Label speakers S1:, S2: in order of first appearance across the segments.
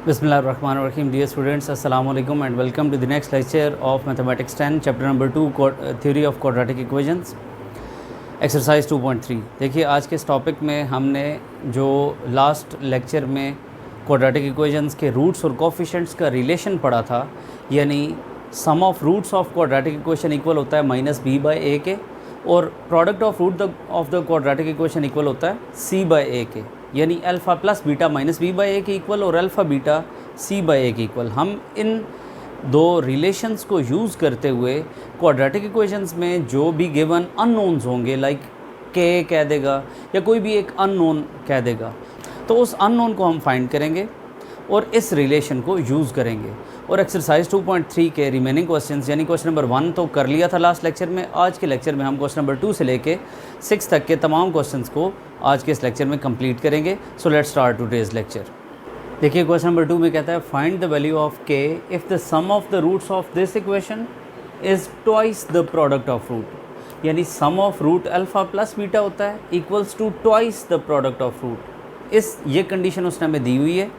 S1: Bismillahirrahmanirrahim. Dear students, Assalamu alaikum and welcome to the next lecture of Mathematics 10, chapter number 2, Theory of Quadratic Equations, exercise 2.3. देखिए आज के इस topic में हमने जो लास्ट लेक्चर में क्वाड्रेटिक इक्वेशंस के रूट्स और कोफिशिएंट्स का रिलेशन पढ़ा था, यानी sum of roots of quadratic equation equal होता है माइनस बी बाई ए के, और product of root of the quadratic equation equal होता है सी बाई ए के, यानी alpha plus beta minus b by a के इक्वल और alpha beta c by a के इक्वल। हम इन दो रिलेशंस को यूज़ करते हुए क्वाड्रेटिक इक्वेशंस में जो भी गिवन अननोन्स होंगे, लाइक के कह देगा या कोई भी एक अननोन कह देगा, तो उस अननोन को हम फाइंड करेंगे और इस रिलेशन को यूज़ करेंगे। और एक्सरसाइज 2.3 के रिमेनिंग क्वेश्चंस, यानी क्वेश्चन नंबर 1 तो कर लिया था लास्ट लेक्चर में, आज के लेक्चर में हम क्वेश्चन नंबर 2 से लेके 6 तक के तमाम क्वेश्चंस को आज के इस लेक्चर में कंप्लीट करेंगे। So let's start today's lecture. देखिए क्वेश्चन नंबर 2 में कहता है find the value of k if the sum of the roots of this equation is twice the product of root, यानी sum of root alpha plus beta होता है equals to twice the product of root. ये condition उसने हमें दी हुई है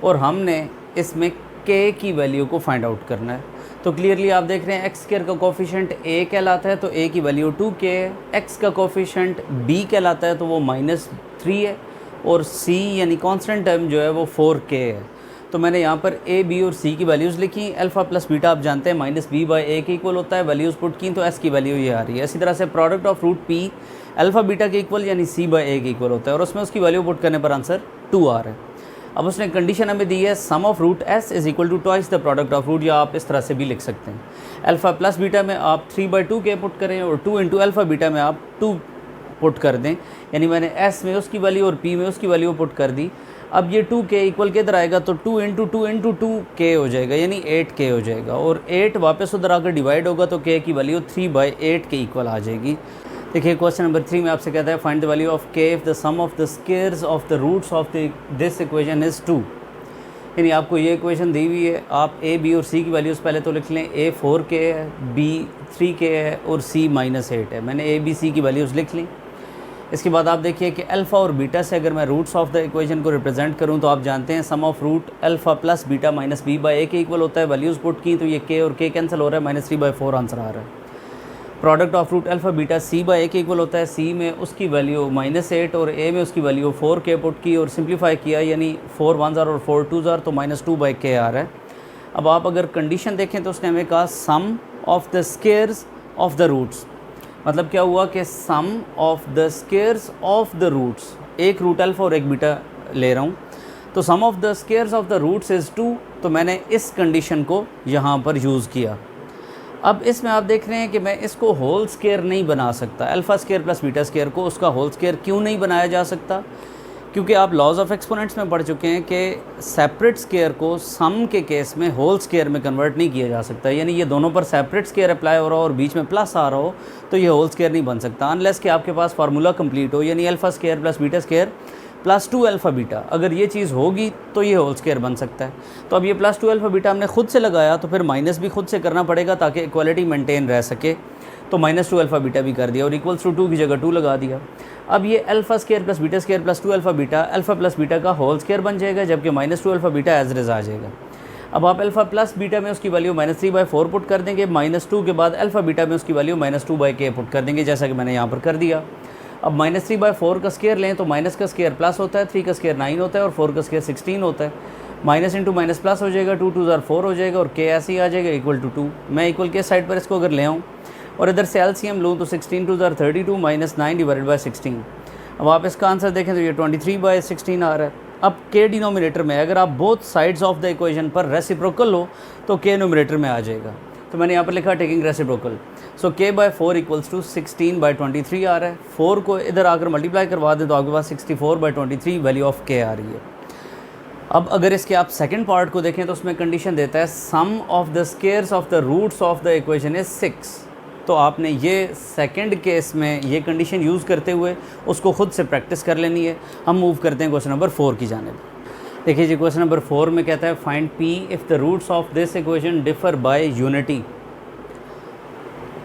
S1: और हमने इसमें के की वैल्यू को फाइंड आउट करना है। तो क्लियरली आप देख रहे हैं एक्स स्क्वायर का कोफिशिएंट ए कहलाता है, तो ए की वैल्यू 2k है। एक्स का कोफिशिएंट बी कहलाता है, तो वो -3 है, और सी यानी कांस्टेंट टर्म जो है वो 4k है। तो मैंने यहाँ पर ए बी और सी की वैल्यूज़ लिखी। अल्फ़ा प्लस बीटा आप जानते हैं माइनस बी बाई ए के इक्वल होता है, वैल्यूज़ पुट की तो एस की वैल्यू ये आ रही है। इसी तरह से product of root p alpha beta के इक्वल यानी सी बाई ए के इक्वल होता है, और उसमें उसकी वैल्यू पुट करने पर आंसर 2 आ रहा है। अब उसने कंडीशन हमें दी है sum of root s is equal to twice the product of root, या आप इस तरह से भी लिख सकते हैं। अल्फ़ा प्लस बीटा में आप 3/2k पुट करें और 2 इंटू अल्फ़ा बीटा में आप 2 पुट कर दें, यानी मैंने एस में उसकी वैल्यू और पी में उसकी वैल्यू पुट कर दी। अब ये 2k इक्वल किधर आएगा, तो 2 इंटू 2k हो जाएगा, यानी 8k हो जाएगा, और 8 वापस उधर आकर डिवाइड होगा तो k की वैल्यू 3/8 के इक्वल आ जाएगी। देखिए क्वेश्चन नंबर 3 में आपसे कहता है find the value of k if the sum of the squares of the roots of this equation is 2, यानी आपको ये इक्वेशन दी हुई है। आप a b और c की वैल्यूज़ पहले तो लिख लें। a 4k है, b 3k है और c -8 है। मैंने a b c की वैल्यूज़ लिख ली। इसके बाद आप देखिए कि अल्फ़ा और बीटा से अगर मैं रूट्स ऑफ द इक्वेशन को रिप्रेजेंट करूं, तो आप जानते हैं sum of root alpha plus beta minus b by a के इक्वल होता है। वैल्यूज़ पुट की तो ये k और k कैंसिल हो रहा है, -3/4 आंसर आ रहा है। Product of root alpha beta c by a के इक्वल होता है। सी में उसकी वैल्यू -8 और ए में उसकी वैल्यू 4k पुट की और सिंप्लीफाई किया, यानी 4 1s और 4 2s तो -2/k आ रहा है। अब आप अगर कंडीशन देखें तो उसने हमें कहा sum of the squares of the roots, मतलब क्या हुआ कि sum of the squares of the roots, एक रूट अल्फ़ा और एक बीटा ले रहा हूँ, तो sum of the squares of the roots is 2, तो मैंने इस कंडीशन को यहाँ पर यूज़ किया। अब इसमें आप देख रहे हैं कि मैं इसको होल स्क्वायर नहीं बना सकता। Alpha square plus beta square को उसका होल स्क्वायर क्यों नहीं बनाया जा सकता, क्योंकि आप लॉज ऑफ एक्सपोनेंट्स में पढ़ चुके हैं कि सेपरेट स्क्वायर को सम के केस में होल स्क्वायर में कन्वर्ट नहीं किया जा सकता, यानी ये दोनों पर सेपरेट स्क्वायर अप्लाई हो रहा हो और बीच में प्लस आ रहा हो तो ये होल स्क्वायर नहीं बन सकता, अनलेस कि आपके पास फार्मूला कंप्लीट हो, यानी alpha square plus beta square plus 2 alpha beta. अगर ये चीज़ होगी तो ये होल स्क्वायर बन सकता है। तो अब ये प्लस 2 अल्फ़ा बीटा हमने खुद से लगाया, तो फिर माइनस भी खुद से करना पड़ेगा ताकि इक्वालिटी मेंटेन रह सके, तो -2 अल्फ़ा बीटा भी कर दिया और इक्वल्स टू 2 की जगह 2 लगा दिया। अब ये alpha square plus beta square plus 2 alpha beta alpha plus beta का होल स्क्वायर बन जाएगा, जबकि -2 अल्फ़ा बीटा एज रेज आ जाएगा। अब आप अल्फ़ा प्लस बीटा में उसकी वैल्यू -3/4 पुट कर देंगे, -2 के बाद अल्फ़ा बीटा में उसकी वैल्यू -2/k पुट कर देंगे, जैसा कि मैंने यहाँ पर कर दिया। अब -3/4 का स्क्वायर लें तो माइनस का स्क्वायर प्लस होता है, 3 का स्क्वायर 9 होता है और 4 का स्क्वायर 16 होता है। माइनस इंटू माइनस प्लस हो जाएगा, 2 2s 4 हो जाएगा और k ऐसे ही आ जाएगा इक्वल टू 2। मैं इक्वल के साइड पर इसको अगर ले आऊँ और इधर से एलसीएम लूँ तो 16 2s 32 -9 डिवाइडेड बाई 16। अब आप इसका आंसर देखें तो ये 23/16 आ रहा है। अब k डिनोमिनेटर में अगर आप both sides of the equation पर रेसिप्रोकल हो तो k नोमिनेटर में आ जाएगा, तो मैंने यहाँ पर लिखा taking reciprocal. So k/4 equals to 16/23 आ रहा है। 4 को इधर आकर मल्टीप्लाई करवा दें तो आपके पास 64/23 वैल्यू ऑफ k आ रही है। अब अगर इसके आप सेकंड पार्ट को देखें तो उसमें कंडीशन देता है sum of the squares of the roots of the equation is 6, तो आपने ये सेकंड केस में ये कंडीशन यूज़ करते हुए उसको खुद से प्रैक्टिस कर लेनी है। हम मूव करते हैं क्वेश्चन नंबर 4 की जानिब। देखिए जी क्वेश्चन नंबर 4 में कहता है find p if the roots of this equation differ by unity.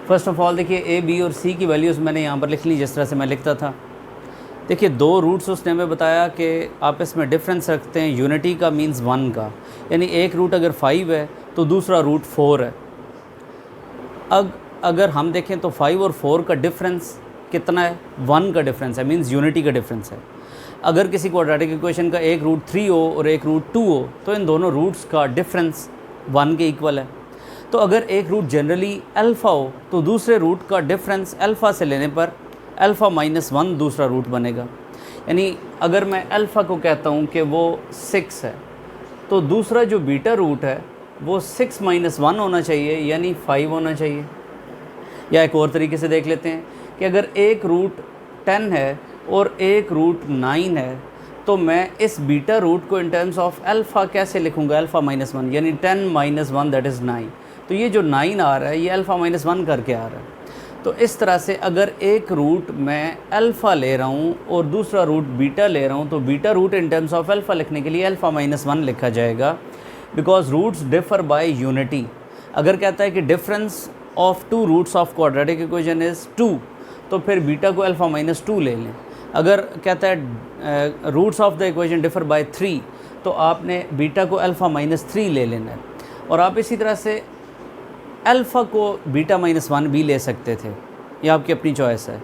S1: First of all देखिए a b और c की वैल्यूज़ मैंने यहाँ पर लिख ली जिस तरह से मैं लिखता था। देखिए 2 रूट्स उसने हमें बताया कि आप इसमें डिफरेंस रखते हैं यूनिटी का मींस 1 का, यानी एक रूट अगर 5 है तो दूसरा रूट 4 है। अगर हम देखें तो 5 और 4 का डिफरेंस कितना है, 1 का डिफरेंस है, मींस यूनिटी का डिफरेंस है। अगर किसी क्वाड्रेटिक इक्वेशन का एक रूट 3 हो और एक रूट 2 हो तो इन दोनों रूट्स का डिफरेंस 1 के इक्वल है। तो अगर एक रूट जनरली अल्फ़ा हो तो दूसरे रूट का डिफरेंस अल्फ़ा से लेने पर अल्फ़ा -1 दूसरा रूट बनेगा। यानी अगर मैं अल्फ़ा को कहता हूँ कि वो 6 है तो दूसरा जो बीटा रूट है वो 6 - 1 होना चाहिए, यानी 5 होना चाहिए। या एक और तरीके से देख लेते हैं कि अगर एक रूट 10 है और एक रूट 9 है तो मैं इस बीटा रूट को इन टर्म्स ऑफ अल्फ़ा कैसे लिखूँगा, अल्फ़ा -1, यानी 10 - 1 दैट इज़ 9। तो ये जो 9 आ रहा है ये अल्फ़ा -1 करके आ रहा है। तो इस तरह से अगर एक रूट मैं अल्फ़ा ले रहा हूँ और दूसरा रूट बीटा ले रहा हूँ तो beta root in terms of alpha लिखने के लिए अल्फ़ा -1 लिखा जाएगा, because roots differ by unity. अगर कहता है कि difference of 2 roots of quadratic equation is 2 तो फिर बीटा को अल्फ़ा -2 ले लें। अगर कहता है roots of the equation differ by 3 तो आपने बीटा को अल्फ़ा -3 ले लेना है। और आप इसी तरह से अल्फ़ा को बीटा -1 भी ले सकते थे, ये आपकी अपनी चॉइस है।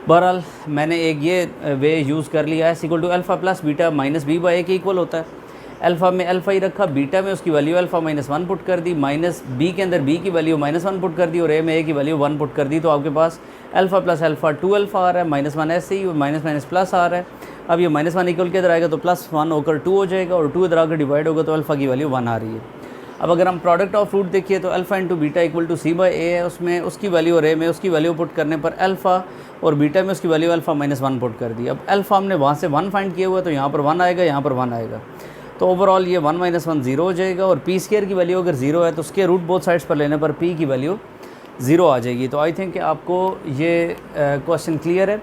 S1: बहरहाल मैंने एक ये वे यूज़ कर लिया है, equal to alpha plus beta minus b by a के इक्वल होता है। अल्फ़ा में अल्फ़ा ही रखा, बीटा में उसकी वैल्यू अल्फ़ा -1 पुट कर दी, माइनस बी के अंदर बी की वैल्यू -1 पुट कर दी और ए में ए की वैल्यू 1 पुट कर दी। तो आपके पास अल्फ़ा प्लस अल्फ़ा 2 अल्फ़ा आ रहा है, -1 ऐसे ही माइनस प्लस आ रहा है। अब ये -1 इक्वल के इधर आएगा तो +1 होकर 2 हो जाएगा और 2 इधर आकर डिवाइड होगा तो अल्फ़ा की वैल्यू 1 आ रही है। अब अगर हम प्रोडक्ट ऑफ रूट देखिए तो alpha into beta equal to c by a है, उसमें उसकी वैल्यू और ए में उसकी वैल्यू पुट करने पर अल्फ़ा और बीटा में उसकी वैल्यू अल्फ़ा -1 पुट कर दी। अब अल्फ़ा हमने वहाँ से 1 फाइंड किया हुआ तो यहाँ पर 1 आएगा, यहाँ पर 1 आएगा, तो ओवरऑल ये 1 - 1 0 हो जाएगा। और पी स्क्वायर की वैल्यू अगर 0 है तो उसके रूट बोथ साइड्स पर लेने पर पी की वैल्यू 0 आ जाएगी। तो आई थिंक कि आपको ये क्वेश्चन क्लियर है।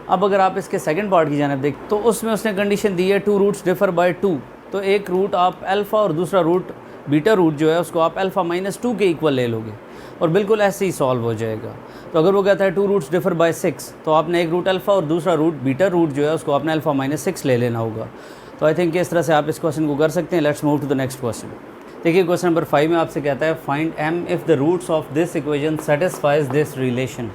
S1: अब अगर आप इसके सेकंड पार्ट की जानिब देख तो उसमें उसने कंडीशन दी है 2 रूट्स डिफर बाय 2, तो एक रूट आप अल्फ़ा और दूसरा रूट बीटा रूट जो है उसको आप अल्फ़ा -2 के इक्वल ले लोगे और बिल्कुल ऐसे ही सॉल्व हो जाएगा। तो अगर वो कहता है 2 रूट्स डिफर बाय 6 तो आपने एक रूट अल्फ़ा और दूसरा रूट बीटा रूट जो है उसको आपने अल्फ़ा -6 ले लेना होगा। तो आई थिंक इस तरह से आप इस क्वेश्चन को कर सकते हैं। Let's move to the next question. देखिए क्वेश्चन नंबर 5 में आपसे कहता है find m if the roots of this equation satisfies this relation.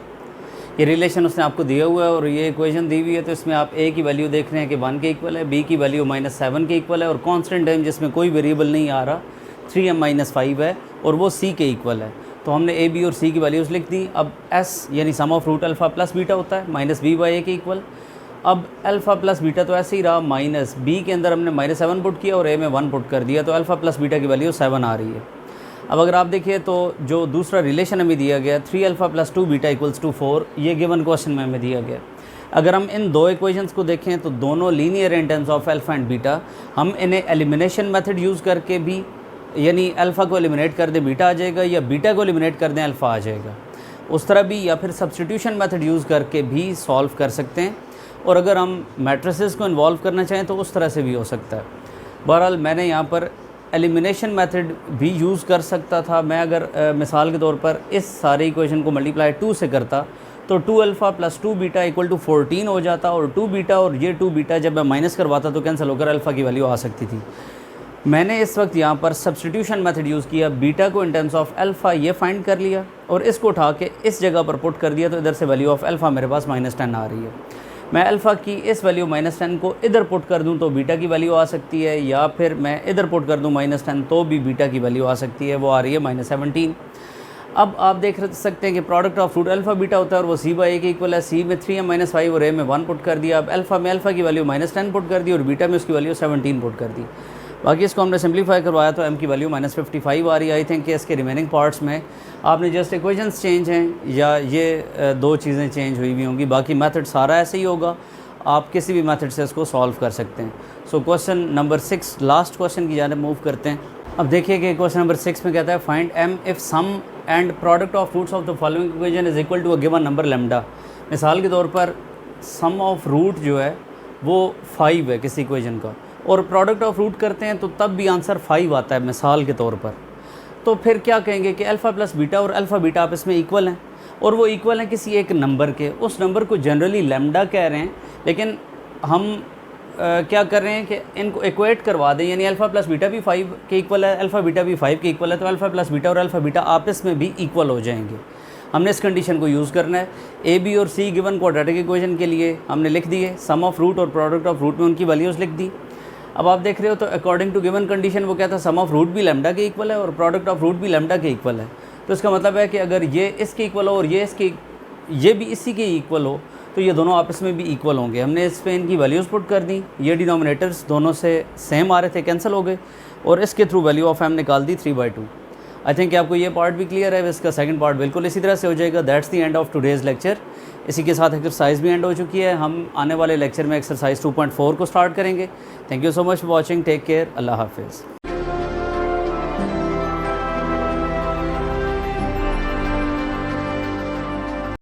S1: ये रिलेशन उसने आपको दिया हुआ है और ये इक्वेशन दी हुई है, तो इसमें आप a की वैल्यू देख रहे हैं कि 1 के इक्वल है, b की वैल्यू -7 के इक्वल है और कांस्टेंट टर्म जिसमें कोई वेरिएबल नहीं आ रहा 3m - 5 है और वो c के इक्वल है। तो हमने a b और c की वैल्यूज़ लिख दी। अब s यानी sum of root alpha plus beta होता है -b बाई ए के इक्वल। अब अल्फ़ा प्लस बीटा तो ऐसे ही रहा, माइनस b के अंदर हमने -7 पुट किया और a में 1 पुट कर दिया, तो अल्फ़ा प्लस बीटा की वैल्यू 7 आ रही है। अब अगर आप देखिए तो जो दूसरा रिलेशन हमें दिया गया 3 alpha plus 2 beta equals to 4, ये गिवन क्वेश्चन में हमें दिया गया। अगर हम इन दो इक्वेशंस को देखें तो दोनों linear in terms of alpha and beta, हम इन्हें एलिमिनेशन मेथड यूज़ करके भी, यानी अल्फ़ा को एलिमिनेट कर दें बीटा आ जाएगा या बीटा को एलिमिनेट कर दें अल्फ़ा आ जाएगा, उस तरह भी, या फिर सब्स्टिट्यूशन मेथड यूज़ करके भी सॉल्व कर सकते हैं। और अगर हम मैट्रिसेस को इन्वॉल्व करना चाहें तो उस तरह से भी हो सकता है। बहरहाल मैंने यहाँ पर एलिमिनेशन मेथड भी यूज़ कर सकता था। मैं अगर मिसाल के तौर पर इस सारे इक्वेशन को मल्टीप्लाई 2 से करता तो 2 alpha plus 2 beta equal to 14 हो जाता और 2 बीटा और ये 2 बीटा जब मैं माइनस करवाता तो कैंसिल होकर अल्फ़ा की वैल्यू आ सकती थी। मैंने इस वक्त यहाँ पर सब्स्टिट्यूशन मेथड यूज़ किया, बीटा को इन टर्म्स ऑफ अल्फ़ा ये फाइंड कर लिया और इसको उठा के इस जगह पर पुट कर दिया, तो इधर से वैल्यू ऑफ अल्फ़ा मेरे पास -10 आ रही है। मैं अल्फ़ा की इस वैल्यू -10 को इधर पुट कर दूं तो बीटा की वैल्यू आ सकती है, या फिर मैं इधर पुट कर दूं -10 तो भी बीटा की वैल्यू आ सकती है, वो आ रही है -17। अब आप देख सकते हैं कि product of root alpha beta होता है और वो c बाई ए के इक्वल है। c में 3m - 5 और a में 1 पुट कर दिया। अब अल्फ़ा में अल्फ़ा की वैल्यू -10 पुट कर दी और बीटा में उसकी वैल्यू 17 पुट कर दी। बाकी इसको हमने सिंप्लीफाई करवाया तो m की वैल्यू -55 आ रही है। आई थिंक कि इसके रिमेनिंग पार्ट्स में आपने जस्ट इक्वेशंस चेंज हैं या ये दो चीज़ें चेंज हुई होंगी, बाकी मेथड सारा ऐसे ही होगा, आप किसी भी मेथड से इसको सॉल्व कर सकते हैं। So question number 6 last question की जानिब मूव करते हैं। अब देखिए कि क्वेश्चन नंबर 6 में कहता है find m if sum and product of roots of the following equation is equal to a given number lambda. मिसाल के तौर पर सम ऑफ रूट जो है वो 5 है किसी इक्वेशन का और प्रोडक्ट ऑफ रूट करते हैं तो तब भी आंसर 5 आता है मिसाल के तौर पर, तो फिर क्या कहेंगे कि अल्फ़ा प्लस बीटा और अल्फ़ा बीटा आप इसमें इक्वल हैं और वो इक्वल हैं किसी एक नंबर के, उस नंबर को जनरली लैम्डा कह रहे हैं, लेकिन हम क्या कर रहे हैं कि इनको इक्वेट करवा दें, यानी अल्फ़ा प्लस बीटा भी 5 के इक्वल है, अल्फ़ा बीटा भी 5 के इक्वल है, तो अल्फ़ा प्लस बीटा और अल्फ़ा बीटा आपस में भी इक्वल हो जाएंगे। हमने इस कंडीशन को यूज़ करना है। ए बी और सी गिवन क्वाड्रेटिक इक्वेशन के लिए हमने लिख दिए, सम ऑफ रूट और प्रोडक्ट ऑफ रूट में उनकी वैल्यूज़ लिख दी। अब आप देख रहे हो तो अकॉर्डिंग टू गिवन कंडीशन वो क्या था, सम ऑफ रूट भी लैम्डा के इक्वल है और प्रोडक्ट ऑफ रूट भी लैम्डा के इक्वल है। तो इसका मतलब है कि अगर ये इसके इक्वल हो और ये भी इसी के इक्वल हो तो ये दोनों आपस में भी इक्वल होंगे। हमने इस पे इनकी वैल्यूज़ पुट कर दी, ये डिनोमिनेटर्स दोनों से सेम आ रहे थे, कैंसिल हो गए और इसके थ्रू वैल्यू ऑफ एम निकाल दी 3/2। आई थिंक आपको ये पार्ट भी क्लियर है। इसका सेकंड पार्ट बिल्कुल इसी तरह से हो जाएगा। That's the end of today's lecture. इसी के साथ एक्सरसाइज भी एंड हो चुकी है। हम आने वाले लेक्चर में एक्सरसाइज 2.4 को स्टार्ट करेंगे। Thank you so much for watching. Take care. अल्लाह हाफिज़।